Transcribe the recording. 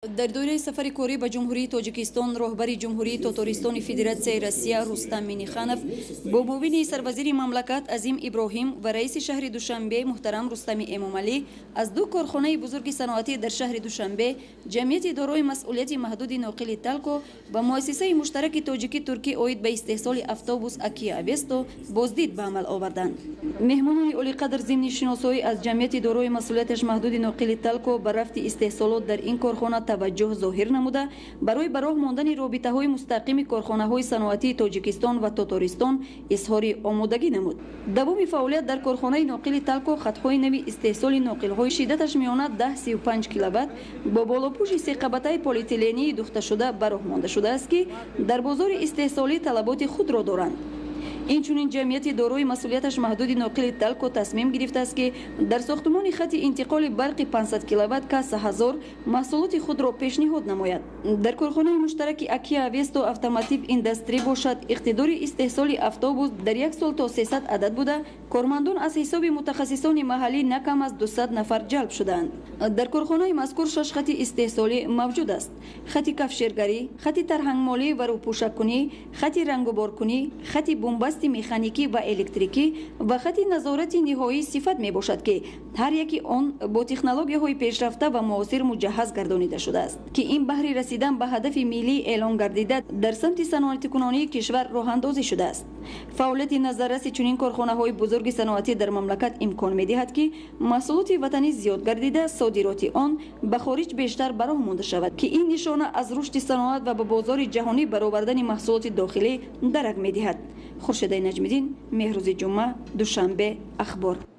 در دوره سفر کوری به جمهوری تاجیکستان رهبر جمهوری تاتارستان فدراسیای روسیه رستم مینیخانov با معاون سروزیر مملکت عظیم ابراهیم و رئیس شهر دوشنبه محترم رستم امامعلی از دو کارخانه بزرگ صنعتی در شهر دوشنبه، جمعیت دارای مسئولیت محدود ناقل تالکو و مؤسسه مشترک تاجیکی ترکی عاید به استحصال اتوبوس اکیا اوستو بازدید به عمل آوردند. مهمانان عالی قدر ضمن شناسایی از جمعیت دارای مسئولیتش محدود ناقل تالکو به رفع استحصالات در این کارخانه توجه ظاهر نموده برای به راه ماندن رابطه‌های مستقیم کارخانه‌های صنعتی تاجیکستان و تاتارستان اظهار آمادگی نمود. دوام فعالیت در کارخانه ناقل تالکو خطهای نوی استحصال ناقل‌های شدتش میانه 10-35 کیلووات با بالاپوش سه قبطه پلی‌اتیلنی دوخته شده به راه مانده شده است که در بازار استحصالی طلبات خود را دارند. اینچنین جمعیت دارای مسئولیتش محدود ناقل تالکو تصمیم گرفته است که در ساختمان خط انتقال برق 500 کیلووات که 3000 محصولات خود را پیشنهاد نماید. در کارخانه مشترک اکیا اوستو اتوماتیو اندستری باشد اقتدار استحصال اتوبوس در یک سال تا 300 عدد بوده، کارمندان از حساب متخصصان محلی نکم از 200 نفر جلب شدند. در کارخانه مذکور 6 خط استحصالی موجود است: خط کفشرگری، خط ترهنگمالی و روپوشکنی، خط رنگوبارکنی، خط بنبست مکانیکی و الکتریکی و خط نظارت نهایی صفت می باشد که هر یکی آن با تکنولوژی‌های پیشرفته و معاصر مجهز گردانیده شده است که این بهر رسیدن به هدف ملی اعلان گردیده در سمت صنعت کنونی کشور راه اندازی شده است. فعالیت نظررس چنین کارخانه‌های بزرگ صنعتی در مملکت امکان می‌دهد که محصولات وطنی زیاد گردیده صادرات آن به خارج بیشتر به راه مانده شود که این نشانه از رشد صنعت و به بازار جهانی برآوردن محصولات داخلی درک می‌دهد. خورشید نجمیدین، مهروز جمعه، دوشنبه، اخبار.